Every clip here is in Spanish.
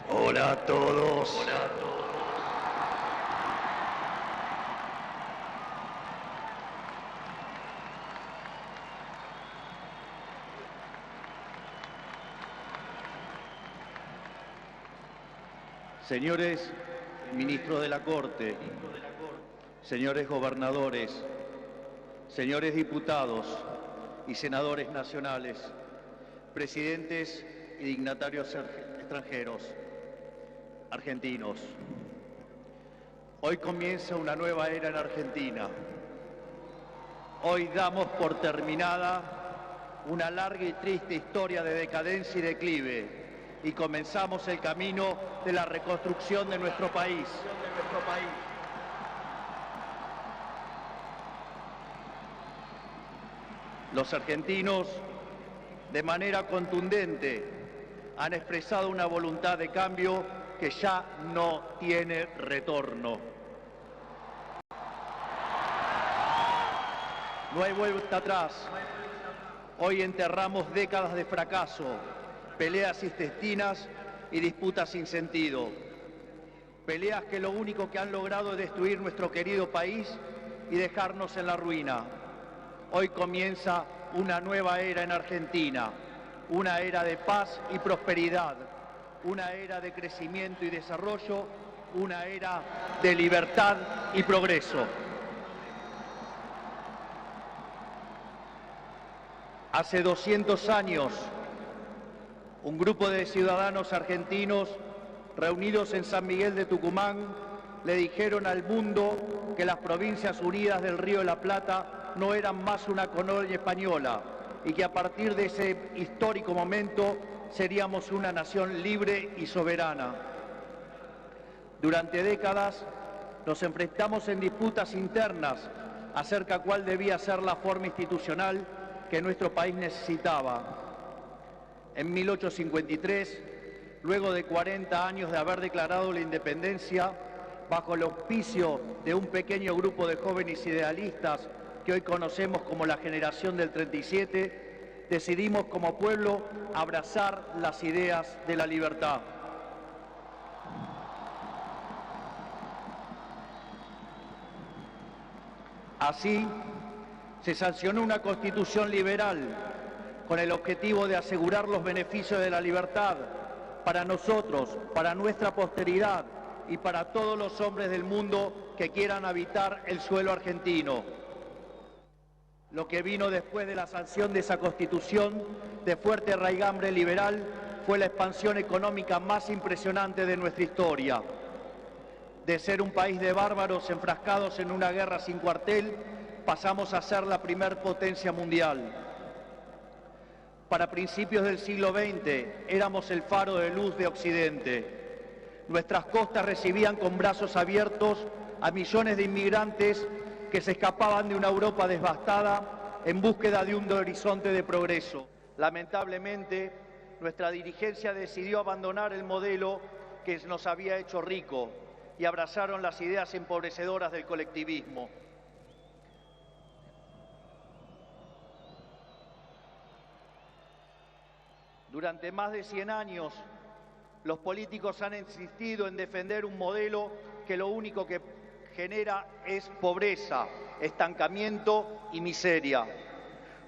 Hola a todos. Hola a todos. Señores ministros de la Corte, señores gobernadores, señores diputados y senadores nacionales, presidentes y dignatarios extranjeros, argentinos. Hoy comienza una nueva era en Argentina. Hoy damos por terminada una larga y triste historia de decadencia y declive y comenzamos el camino de la reconstrucción de nuestro país. Los argentinos, de manera contundente, han expresado una voluntad de cambio que ya no tiene retorno. No hay vuelta atrás. Hoy enterramos décadas de fracaso, peleas intestinas y disputas sin sentido. Peleas que lo único que han logrado es destruir nuestro querido país y dejarnos en la ruina. Hoy comienza una nueva era en Argentina, una era de paz y prosperidad, una era de crecimiento y desarrollo, una era de libertad y progreso. Hace 200 años, un grupo de ciudadanos argentinos reunidos en San Miguel de Tucumán le dijeron al mundo que las Provincias Unidas del Río de la Plata no eran más una colonia española y que a partir de ese histórico momento seríamos una nación libre y soberana. Durante décadas nos enfrentamos en disputas internas acerca de cuál debía ser la forma institucional que nuestro país necesitaba. En 1853, luego de 40 años de haber declarado la independencia, bajo el auspicio de un pequeño grupo de jóvenes idealistas que hoy conocemos como la generación del 37, decidimos como pueblo abrazar las ideas de la libertad. Así, se sancionó una constitución liberal con el objetivo de asegurar los beneficios de la libertad para nosotros, para nuestra posteridad y para todos los hombres del mundo que quieran habitar el suelo argentino. Lo que vino después de la sanción de esa constitución de fuerte raigambre liberal fue la expansión económica más impresionante de nuestra historia. De ser un país de bárbaros enfrascados en una guerra sin cuartel, pasamos a ser la primer potencia mundial. Para principios del siglo XX éramos el faro de luz de Occidente. Nuestras costas recibían con brazos abiertos a millones de inmigrantes que se escapaban de una Europa devastada en búsqueda de un horizonte de progreso. Lamentablemente, nuestra dirigencia decidió abandonar el modelo que nos había hecho rico y abrazaron las ideas empobrecedoras del colectivismo. Durante más de 100 años, los políticos han insistido en defender un modelo que lo único que genera es pobreza, estancamiento y miseria.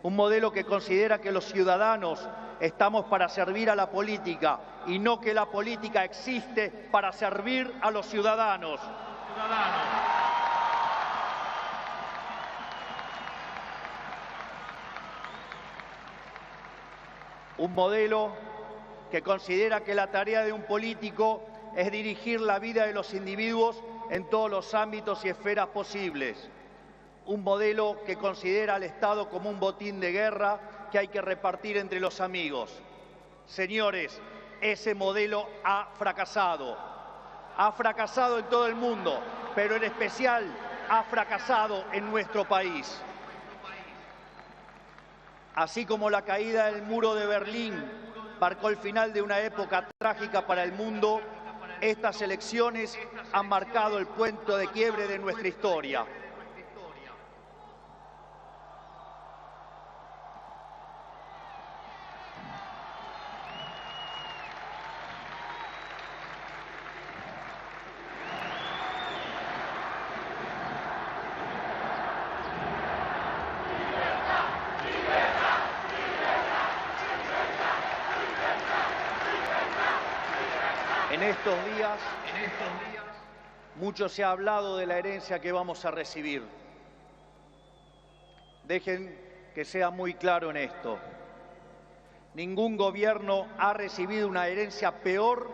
Un modelo que considera que los ciudadanos estamos para servir a la política y no que la política existe para servir a los ciudadanos. Un modelo que considera que la tarea de un político es dirigir la vida de los individuos en todos los ámbitos y esferas posibles. Un modelo que considera al Estado como un botín de guerra que hay que repartir entre los amigos. Señores, ese modelo ha fracasado. Ha fracasado en todo el mundo, pero en especial ha fracasado en nuestro país. Así como la caída del muro de Berlín marcó el final de una época trágica para el mundo, estas elecciones han marcado el punto de quiebre de nuestra historia. En estos días, mucho se ha hablado de la herencia que vamos a recibir. Dejen que sea muy claro en esto. Ningún gobierno ha recibido una herencia peor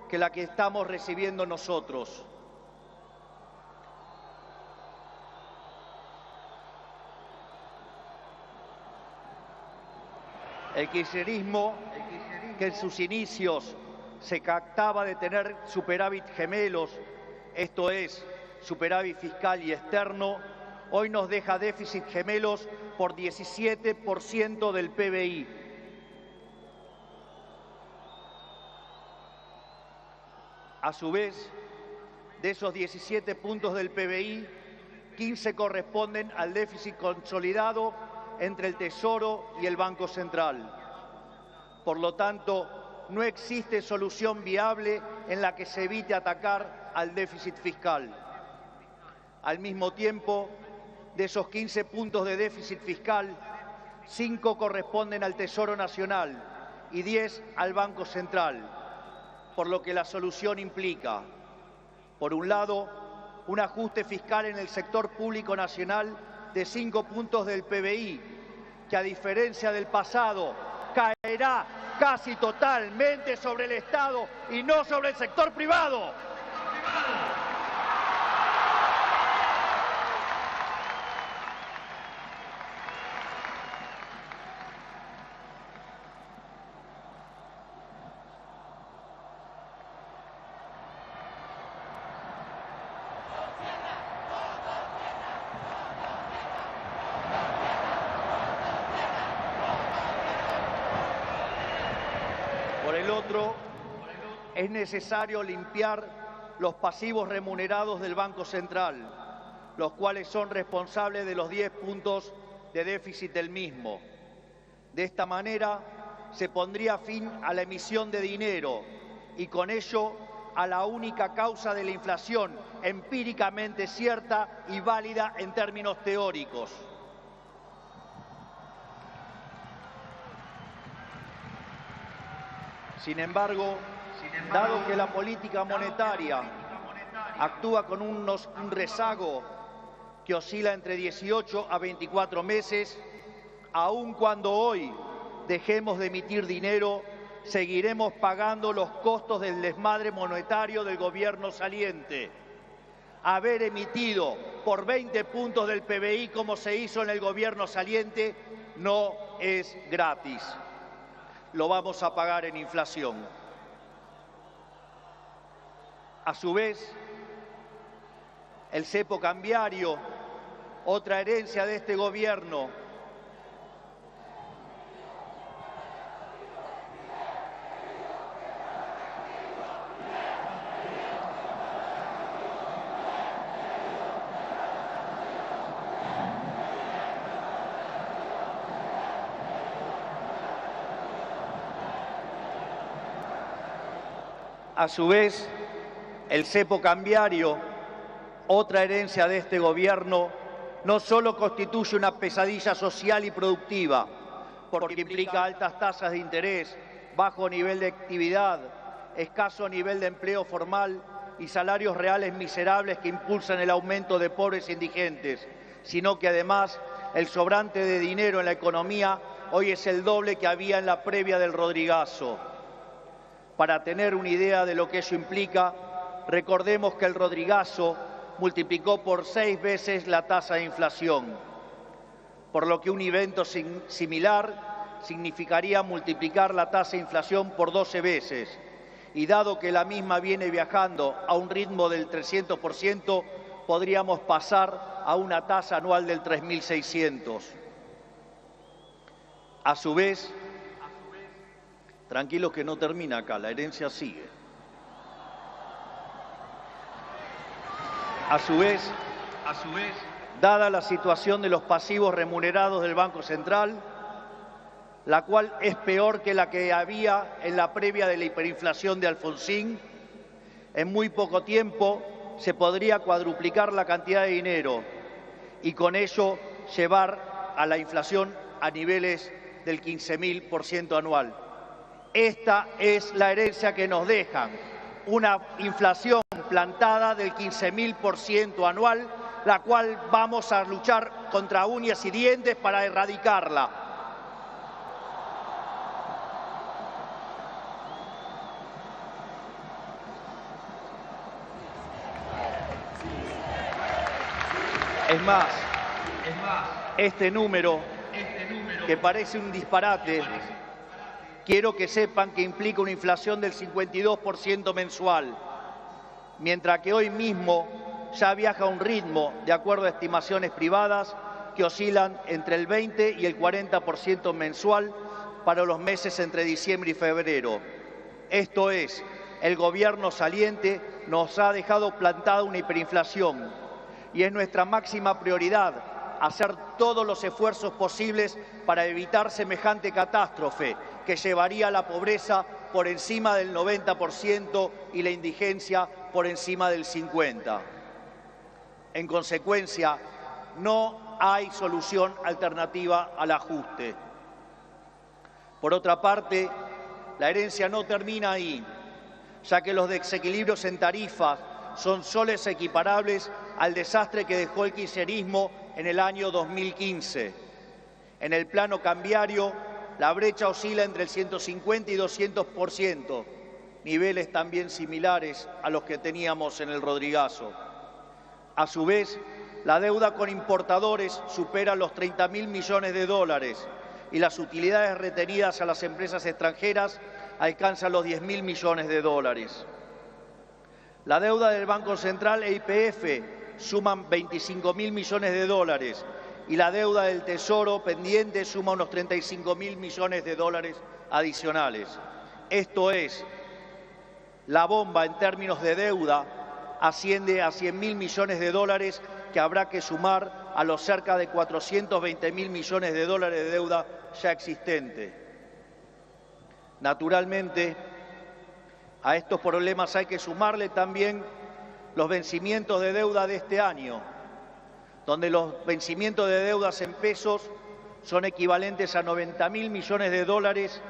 que la que estamos recibiendo nosotros. El kirchnerismo, que en sus inicios se jactaba de tener superávit gemelos, esto es, superávit fiscal y externo, hoy nos deja déficit gemelos por 17% del PBI. A su vez, de esos 17 puntos del PBI, 15 corresponden al déficit consolidado entre el Tesoro y el Banco Central. Por lo tanto, no existe solución viable en la que se evite atacar al déficit fiscal. Al mismo tiempo, de esos 15 puntos de déficit fiscal, 5 corresponden al Tesoro Nacional y 10 al Banco Central, por lo que la solución implica, por un lado, un ajuste fiscal en el sector público nacional de 5 puntos del PBI, que a diferencia del pasado, caerá casi totalmente sobre el Estado y no sobre el sector privado. Por el otro, es necesario limpiar los pasivos remunerados del Banco Central, los cuales son responsables de los 10 puntos de déficit del mismo. De esta manera, se pondría fin a la emisión de dinero y con ello a la única causa de la inflación empíricamente cierta y válida en términos teóricos. Sin embargo, dado que la política monetaria actúa con un rezago que oscila entre 18 a 24 meses, aun cuando hoy dejemos de emitir dinero, seguiremos pagando los costos del desmadre monetario del gobierno saliente. Haber emitido por 20 puntos del PBI, como se hizo en el gobierno saliente, no es gratis. Lo vamos a pagar en inflación. A su vez, el cepo cambiario, otra herencia de este gobierno, a su vez, el cepo cambiario, otra herencia de este gobierno, no solo constituye una pesadilla social y productiva, porque implica altas tasas de interés, bajo nivel de actividad, escaso nivel de empleo formal y salarios reales miserables que impulsan el aumento de pobres e indigentes, sino que además el sobrante de dinero en la economía hoy es el doble que había en la previa del Rodrigazo. Para tener una idea de lo que eso implica, recordemos que el Rodrigazo multiplicó por 6 veces la tasa de inflación, por lo que un evento similar significaría multiplicar la tasa de inflación por 12 veces. Y dado que la misma viene viajando a un ritmo del 300%, podríamos pasar a una tasa anual del 3.600. A su vez, tranquilos que no termina acá, la herencia sigue. A su vez, dada la situación de los pasivos remunerados del Banco Central, la cual es peor que la que había en la previa de la hiperinflación de Alfonsín, en muy poco tiempo se podría cuadruplicar la cantidad de dinero y con ello llevar a la inflación a niveles del 15.000% anual. Esta es la herencia que nos dejan. una inflación plantada del 15.000% anual, la cual vamos a luchar contra uñas y dientes para erradicarla. Es más, este número, que parece un disparate, quiero que sepan que implica una inflación del 52% mensual, mientras que hoy mismo ya viaja a un ritmo, de acuerdo a estimaciones privadas, que oscilan entre el 20 y el 40% mensual para los meses entre diciembre y febrero. Esto es, el gobierno saliente nos ha dejado plantada una hiperinflación y es nuestra máxima prioridad hacer todos los esfuerzos posibles para evitar semejante catástrofe que llevaría a la pobreza por encima del 90% y la indigencia por encima del 50%. En consecuencia, no hay solución alternativa al ajuste. Por otra parte, la herencia no termina ahí, ya que los desequilibrios en tarifas son soles equiparables al desastre que dejó el kirchnerismo en el año 2015. En el plano cambiario, la brecha oscila entre el 150 y 200%, niveles también similares a los que teníamos en el Rodrigazo. A su vez, la deuda con importadores supera los 30.000 millones de dólares y las utilidades retenidas a las empresas extranjeras alcanzan los 10.000 millones de dólares. La deuda del Banco Central e YPF suman 25.000 millones de dólares y la deuda del Tesoro pendiente suma unos 35.000 millones de dólares adicionales. Esto es, la bomba en términos de deuda asciende a 100.000 millones de dólares que habrá que sumar a los cerca de 420.000 millones de dólares de deuda ya existente. Naturalmente, a estos problemas hay que sumarle también los vencimientos de deuda de este año, donde los vencimientos de deudas en pesos son equivalentes a 90.000 millones de dólares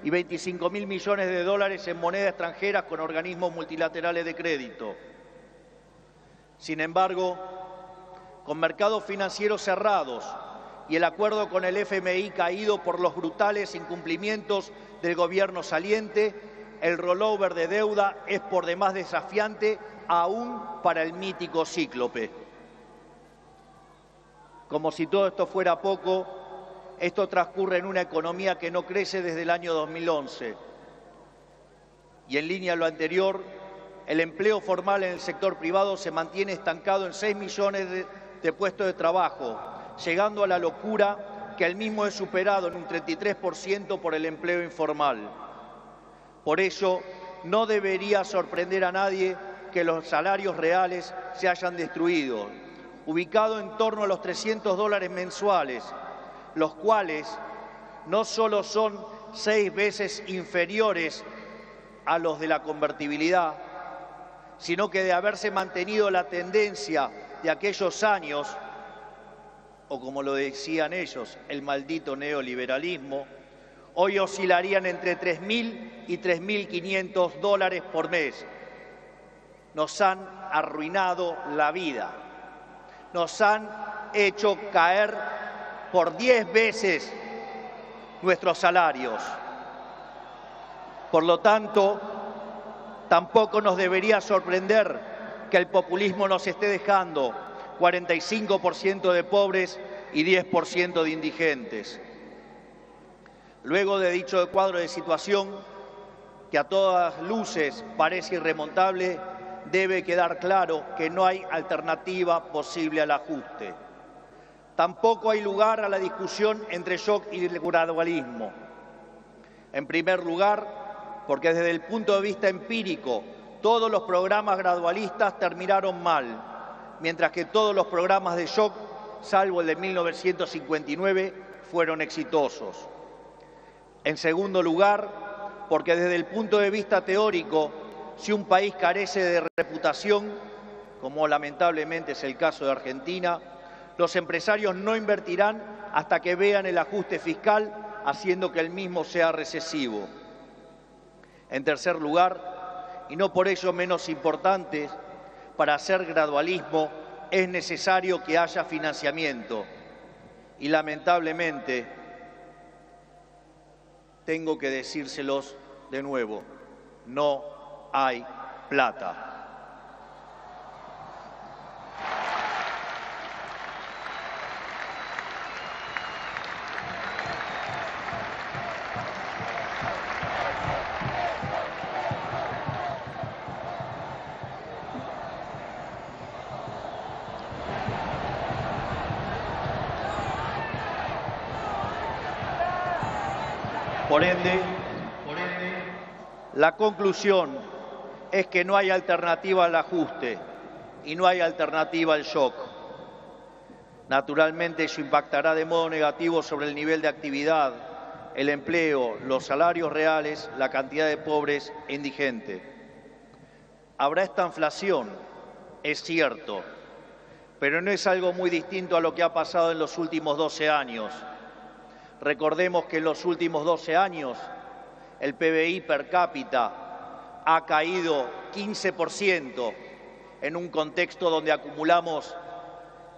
y 25.000 millones de dólares en moneda extranjera con organismos multilaterales de crédito. Sin embargo, con mercados financieros cerrados y el acuerdo con el FMI caído por los brutales incumplimientos del gobierno saliente, el rollover de deuda es por demás desafiante aún para el mítico cíclope. Como si todo esto fuera poco, esto transcurre en una economía que no crece desde el año 2011. Y en línea a lo anterior, el empleo formal en el sector privado se mantiene estancado en 6 millones de puestos de trabajo, llegando a la locura que el mismo es superado en un 33% por el empleo informal. Por ello, no debería sorprender a nadie que los salarios reales se hayan destruido, ubicado en torno a los $300 mensuales, los cuales no solo son 6 veces inferiores a los de la convertibilidad, sino que de haberse mantenido la tendencia de aquellos años, o como lo decían ellos, el maldito neoliberalismo, hoy oscilarían entre 3.000 y 3.500 dólares por mes. Nos han arruinado la vida, nos han hecho caer por 10 veces nuestros salarios. Por lo tanto, tampoco nos debería sorprender que el populismo nos esté dejando 45% de pobres y 10% de indigentes. Luego de dicho cuadro de situación, que a todas luces parece irremontable, debe quedar claro que no hay alternativa posible al ajuste. Tampoco hay lugar a la discusión entre shock y gradualismo. En primer lugar, porque desde el punto de vista empírico, todos los programas gradualistas terminaron mal, mientras que todos los programas de shock, salvo el de 1959, fueron exitosos. En segundo lugar, porque desde el punto de vista teórico, si un país carece de reputación, como lamentablemente es el caso de Argentina, los empresarios no invertirán hasta que vean el ajuste fiscal, haciendo que el mismo sea recesivo. En tercer lugar, y no por ello menos importantes, para hacer gradualismo es necesario que haya financiamiento. Y lamentablemente, tengo que decírselos de nuevo, no hay plata. Por ende, la conclusión es que no hay alternativa al ajuste y no hay alternativa al shock. Naturalmente, eso impactará de modo negativo sobre el nivel de actividad, el empleo, los salarios reales, la cantidad de pobres e indigentes. Habrá esta inflación, es cierto, pero no es algo muy distinto a lo que ha pasado en los últimos 12 años. Recordemos que en los últimos 12 años el PBI per cápita ha caído 15% en un contexto donde acumulamos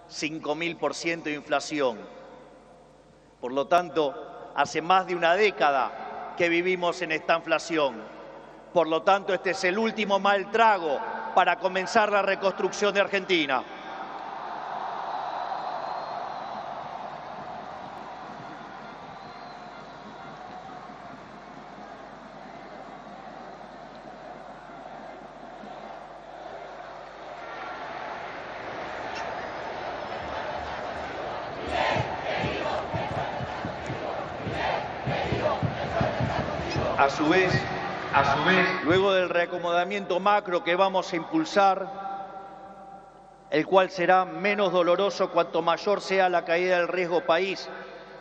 5.000% de inflación. Por lo tanto, hace más de una década que vivimos en esta inflación. Por lo tanto, este es el último mal trago para comenzar la reconstrucción de Argentina. A su vez, luego del reacomodamiento macro que vamos a impulsar, el cual será menos doloroso cuanto mayor sea la caída del riesgo país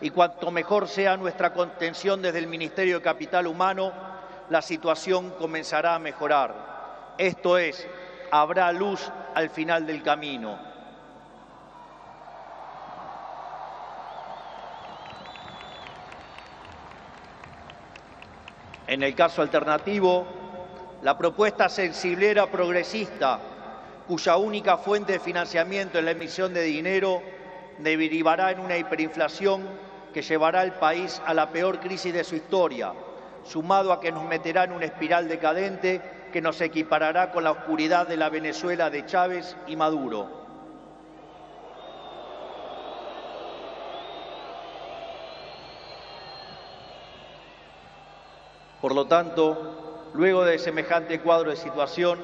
y cuanto mejor sea nuestra contención desde el Ministerio de Capital Humano, la situación comenzará a mejorar. Esto es, habrá luz al final del camino. En el caso alternativo, la propuesta sensiblera progresista, cuya única fuente de financiamiento es la emisión de dinero, derivará en una hiperinflación que llevará al país a la peor crisis de su historia, sumado a que nos meterá en una espiral decadente que nos equiparará con la oscuridad de la Venezuela de Chávez y Maduro. Por lo tanto, luego de semejante cuadro de situación,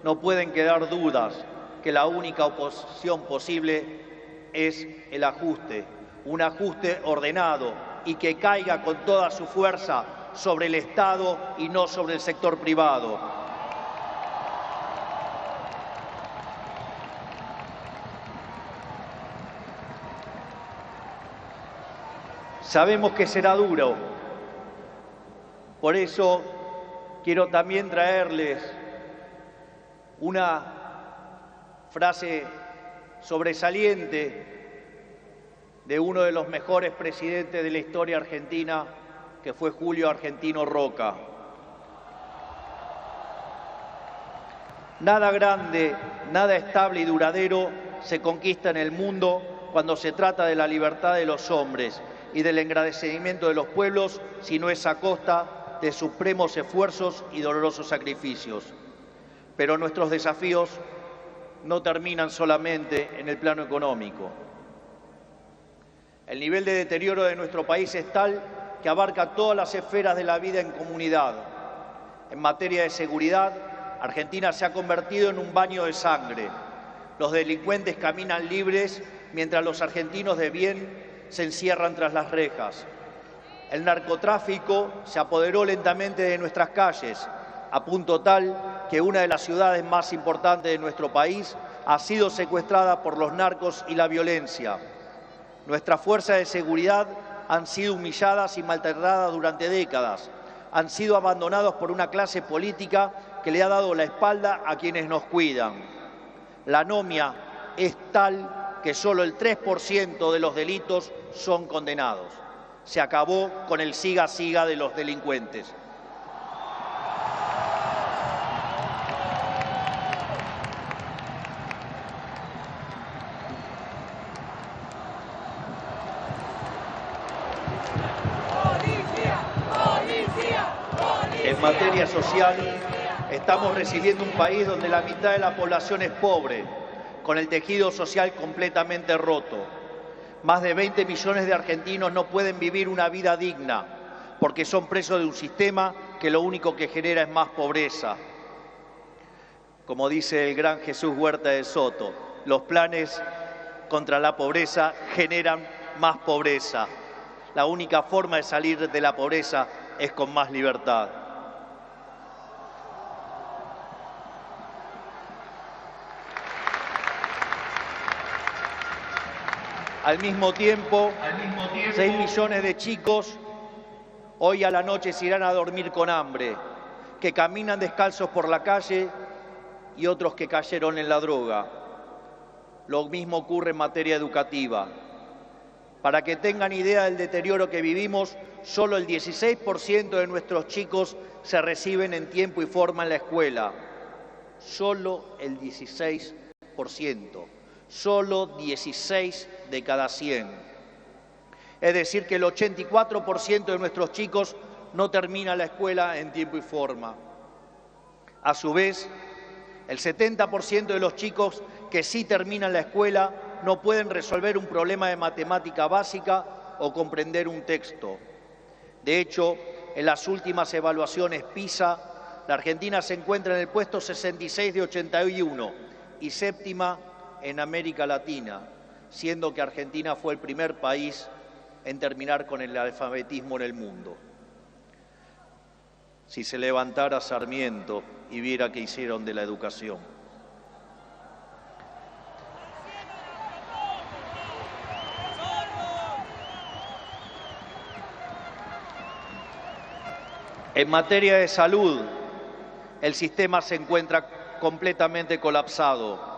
no pueden quedar dudas que la única oposición posible es el ajuste, un ajuste ordenado y que caiga con toda su fuerza sobre el Estado y no sobre el sector privado. Sabemos que será duro. Por eso quiero también traerles una frase sobresaliente de uno de los mejores presidentes de la historia argentina, que fue Julio Argentino Roca. Nada grande, nada estable y duradero se conquista en el mundo cuando se trata de la libertad de los hombres y del engrandecimiento de los pueblos, si no es a costa de supremos esfuerzos y dolorosos sacrificios. Pero nuestros desafíos no terminan solamente en el plano económico. El nivel de deterioro de nuestro país es tal que abarca todas las esferas de la vida en comunidad. En materia de seguridad, Argentina se ha convertido en un baño de sangre. Los delincuentes caminan libres mientras los argentinos de bien se encierran tras las rejas. El narcotráfico se apoderó lentamente de nuestras calles, a punto tal que una de las ciudades más importantes de nuestro país ha sido secuestrada por los narcos y la violencia. Nuestras fuerzas de seguridad han sido humilladas y maltratadas durante décadas. Han sido abandonados por una clase política que le ha dado la espalda a quienes nos cuidan. La anomia es tal que solo el 3% de los delitos son condenados. Se acabó con el siga-siga de los delincuentes. materia social, estamos recibiendo un país donde la mitad de la población es pobre, con el tejido social completamente roto. Más de 20 millones de argentinos no pueden vivir una vida digna porque son presos de un sistema que lo único que genera es más pobreza. Como dice el gran Jesús Huerta de Soto, los planes contra la pobreza generan más pobreza. La única forma de salir de la pobreza es con más libertad. Al mismo tiempo, 6 millones de chicos hoy a la noche se irán a dormir con hambre, que caminan descalzos por la calle y otros que cayeron en la droga. Lo mismo ocurre en materia educativa. Para que tengan idea del deterioro que vivimos, solo el 16% de nuestros chicos se reciben en tiempo y forma en la escuela. Solo el 16%. Solo 16 de cada 100. Es decir, que el 84% de nuestros chicos no termina la escuela en tiempo y forma. A su vez, el 70% de los chicos que sí terminan la escuela no pueden resolver un problema de matemática básica o comprender un texto. De hecho, en las últimas evaluaciones PISA, la Argentina se encuentra en el puesto 66 de 81 y séptima en América Latina, siendo que Argentina fue el primer país en terminar con el alfabetismo en el mundo. Si se levantara Sarmiento y viera qué hicieron de la educación. En materia de salud, el sistema se encuentra completamente colapsado.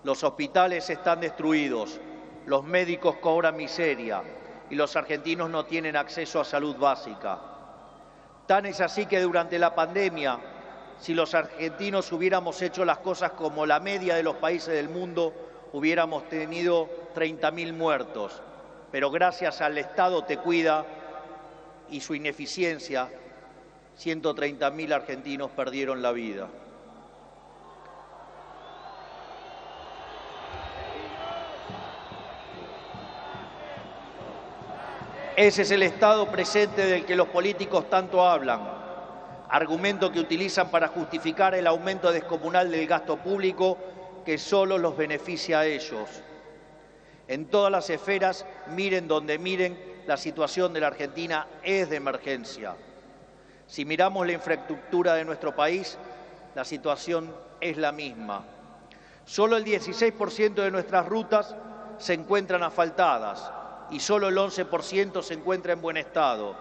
Los hospitales están destruidos, los médicos cobran miseria y los argentinos no tienen acceso a salud básica. Tan es así que durante la pandemia, si los argentinos hubiéramos hecho las cosas como la media de los países del mundo, hubiéramos tenido 30.000 muertos. Pero gracias al Estado Te Cuida y su ineficiencia, 130.000 argentinos perdieron la vida. Ese es el estado presente del que los políticos tanto hablan, argumento que utilizan para justificar el aumento descomunal del gasto público que solo los beneficia a ellos. En todas las esferas, miren donde miren, la situación de la Argentina es de emergencia. Si miramos la infraestructura de nuestro país, la situación es la misma. Solo el 16% de nuestras rutas se encuentran asfaltadas y solo el 11% se encuentra en buen estado.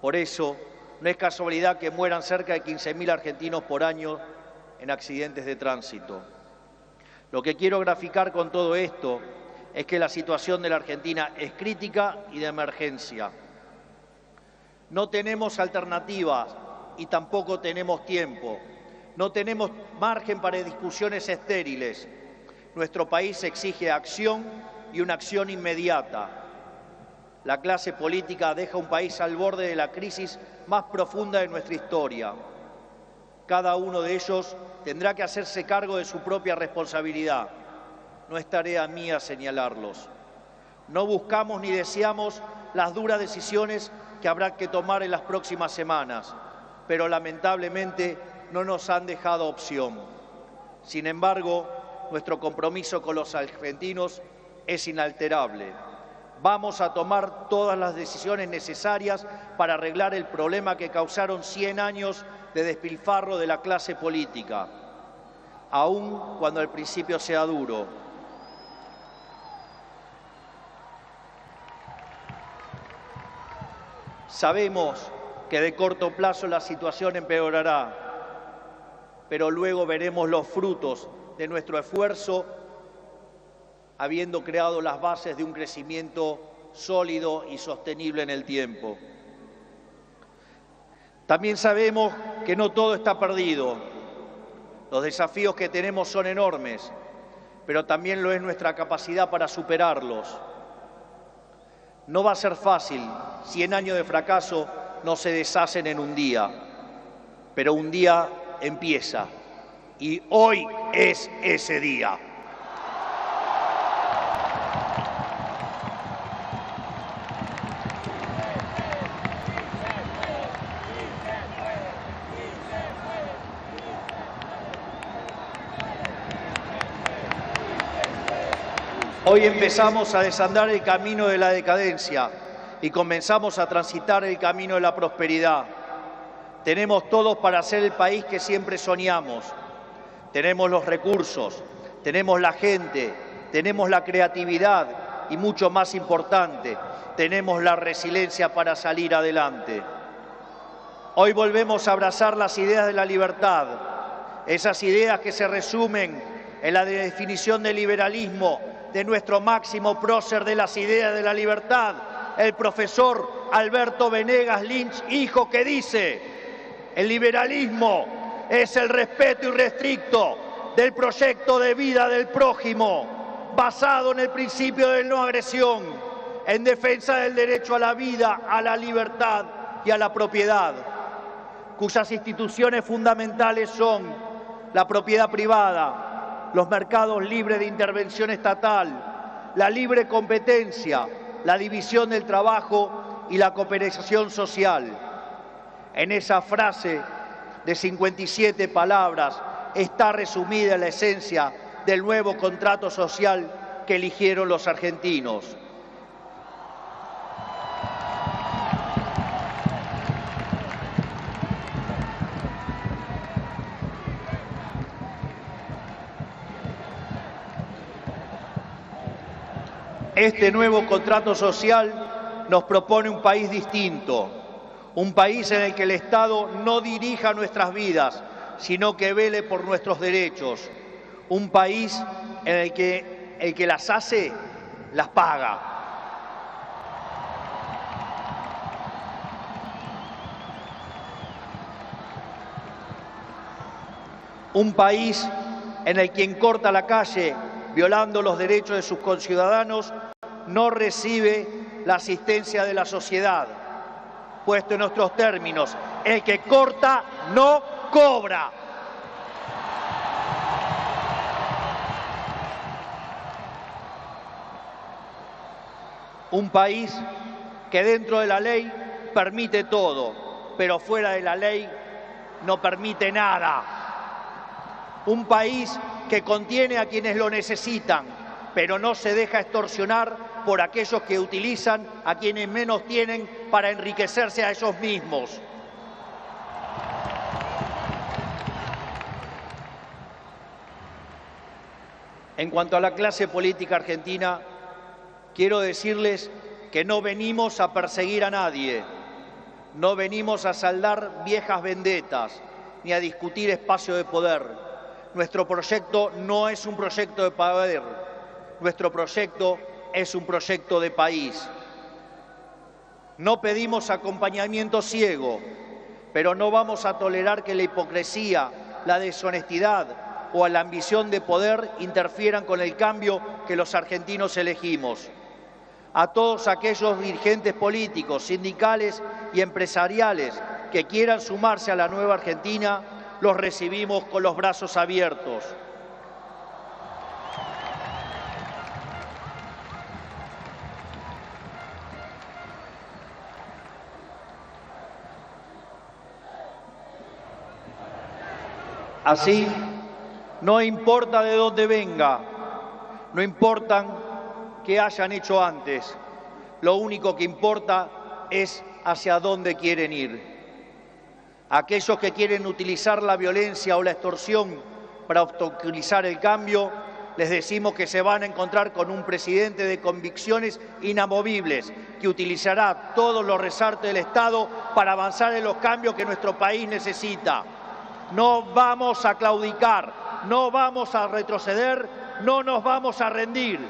Por eso, no es casualidad que mueran cerca de 15.000 argentinos por año en accidentes de tránsito. Lo que quiero graficar con todo esto es que la situación de la Argentina es crítica y de emergencia. No tenemos alternativas y tampoco tenemos tiempo. No tenemos margen para discusiones estériles. Nuestro país exige acción y una acción inmediata. La clase política deja un país al borde de la crisis más profunda de nuestra historia. Cada uno de ellos tendrá que hacerse cargo de su propia responsabilidad. No es tarea mía señalarlos. No buscamos ni deseamos las duras decisiones que habrá que tomar en las próximas semanas, pero lamentablemente no nos han dejado opción. Sin embargo, nuestro compromiso con los argentinos es inalterable. Vamos a tomar todas las decisiones necesarias para arreglar el problema que causaron 100 años de despilfarro de la clase política, aun cuando al principio sea duro. Sabemos que de corto plazo la situación empeorará, pero luego veremos los frutos de nuestro esfuerzo, habiendo creado las bases de un crecimiento sólido y sostenible en el tiempo. También sabemos que no todo está perdido. Los desafíos que tenemos son enormes, pero también lo es nuestra capacidad para superarlos. No va a ser fácil, 100 años de fracaso no se deshacen en un día, pero un día empieza y hoy es ese día. Hoy empezamos a desandar el camino de la decadencia y comenzamos a transitar el camino de la prosperidad. Tenemos todos para ser el país que siempre soñamos. Tenemos los recursos, tenemos la gente, tenemos la creatividad y, mucho más importante, tenemos la resiliencia para salir adelante. Hoy volvemos a abrazar las ideas de la libertad, esas ideas que se resumen en la definición del liberalismo de nuestro máximo prócer de las ideas de la libertad, el profesor Alberto Venegas Lynch, hijo, que dice: el liberalismo es el respeto irrestricto del proyecto de vida del prójimo, basado en el principio de no agresión, en defensa del derecho a la vida, a la libertad y a la propiedad, cuyas instituciones fundamentales son la propiedad privada, los mercados libres de intervención estatal, la libre competencia, la división del trabajo y la cooperación social. En esa frase de 57 palabras está resumida la esencia del nuevo contrato social que eligieron los argentinos. Este nuevo contrato social nos propone un país distinto, un país en el que el Estado no dirija nuestras vidas, sino que vele por nuestros derechos, un país en el que las hace, las paga. Un país en el que quien corta la calle violando los derechos de sus conciudadanos no recibe la asistencia de la sociedad. Puesto en otros términos, el que corta no cobra. Un país que dentro de la ley permite todo, pero fuera de la ley no permite nada. Un país que contiene a quienes lo necesitan, pero no se deja extorsionar por aquellos que utilizan a quienes menos tienen para enriquecerse a ellos mismos. En cuanto a la clase política argentina, quiero decirles que no venimos a perseguir a nadie, no venimos a saldar viejas vendetas, ni a discutir espacio de poder. Nuestro proyecto no es un proyecto de poder, nuestro proyecto es un proyecto de país. No pedimos acompañamiento ciego, pero no vamos a tolerar que la hipocresía, la deshonestidad o la ambición de poder interfieran con el cambio que los argentinos elegimos. A todos aquellos dirigentes políticos, sindicales y empresariales que quieran sumarse a la nueva Argentina, los recibimos con los brazos abiertos. Así, no importa de dónde venga, no importa qué hayan hecho antes, lo único que importa es hacia dónde quieren ir. Aquellos que quieren utilizar la violencia o la extorsión para obstaculizar el cambio, les decimos que se van a encontrar con un presidente de convicciones inamovibles, que utilizará todos los resortes del Estado para avanzar en los cambios que nuestro país necesita. No vamos a claudicar, no vamos a retroceder, no nos vamos a rendir.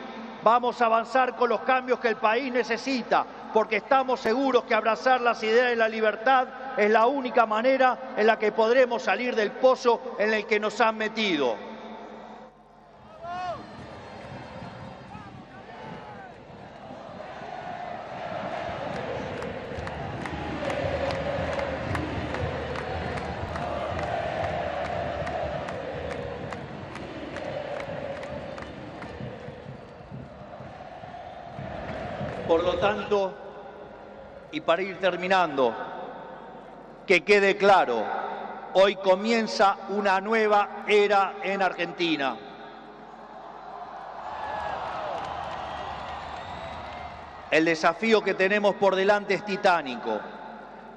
Vamos a avanzar con los cambios que el país necesita, porque estamos seguros que abrazar las ideas de la libertad es la única manera en la que podremos salir del pozo en el que nos han metido. Por lo tanto, y para ir terminando, que quede claro, hoy comienza una nueva era en Argentina. El desafío que tenemos por delante es titánico,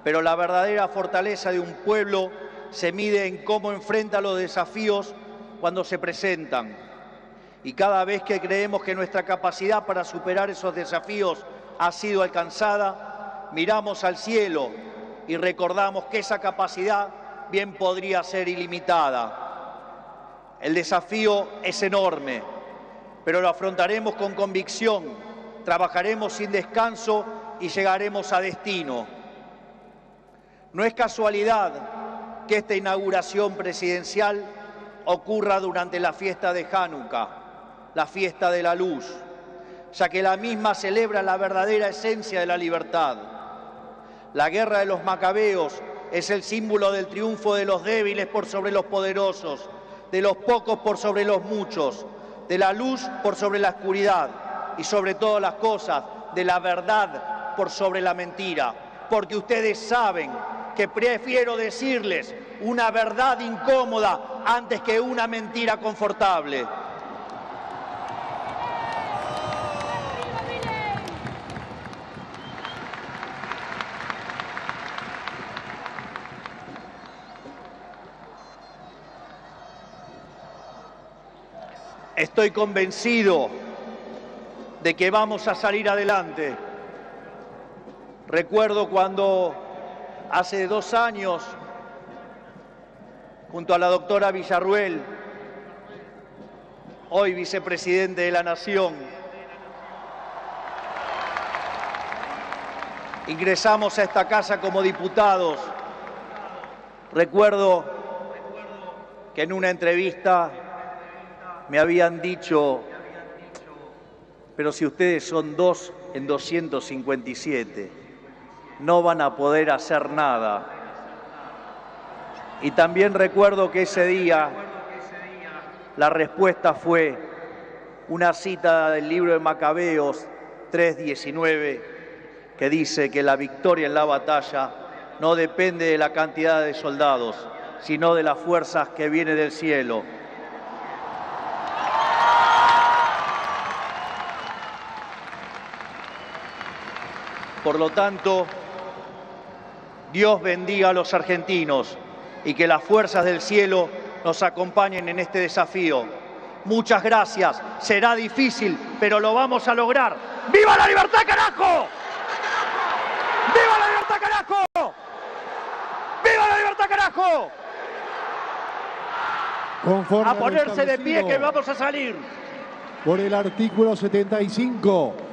pero la verdadera fortaleza de un pueblo se mide en cómo enfrenta los desafíos cuando se presentan. Y cada vez que creemos que nuestra capacidad para superar esos desafíos ha sido alcanzada, miramos al cielo y recordamos que esa capacidad bien podría ser ilimitada. El desafío es enorme, pero lo afrontaremos con convicción, trabajaremos sin descanso y llegaremos a destino. No es casualidad que esta inauguración presidencial ocurra durante la fiesta de Hanukkah, la fiesta de la luz, ya que la misma celebra la verdadera esencia de la libertad. La guerra de los macabeos es el símbolo del triunfo de los débiles por sobre los poderosos, de los pocos por sobre los muchos, de la luz por sobre la oscuridad y sobre todas las cosas, de la verdad por sobre la mentira. Porque ustedes saben que prefiero decirles una verdad incómoda antes que una mentira confortable. Estoy convencido de que vamos a salir adelante. Recuerdo cuando hace 2 años, junto a la doctora Villarruel, hoy vicepresidente de la Nación, ingresamos a esta casa como diputados. Recuerdo que en una entrevista me habían dicho, pero si ustedes son 2 en 257, no van a poder hacer nada. Y también recuerdo que ese día la respuesta fue una cita del libro de Macabeos 3:19, que dice que la victoria en la batalla no depende de la cantidad de soldados, sino de las fuerzas que vienen del cielo. Por lo tanto, Dios bendiga a los argentinos y que las fuerzas del cielo nos acompañen en este desafío. Muchas gracias. Será difícil, pero lo vamos a lograr. ¡Viva la libertad, carajo! ¡Viva la libertad, carajo! ¡Viva la libertad, carajo! Conforme a ponerse de pie que vamos a salir. Por el artículo 75.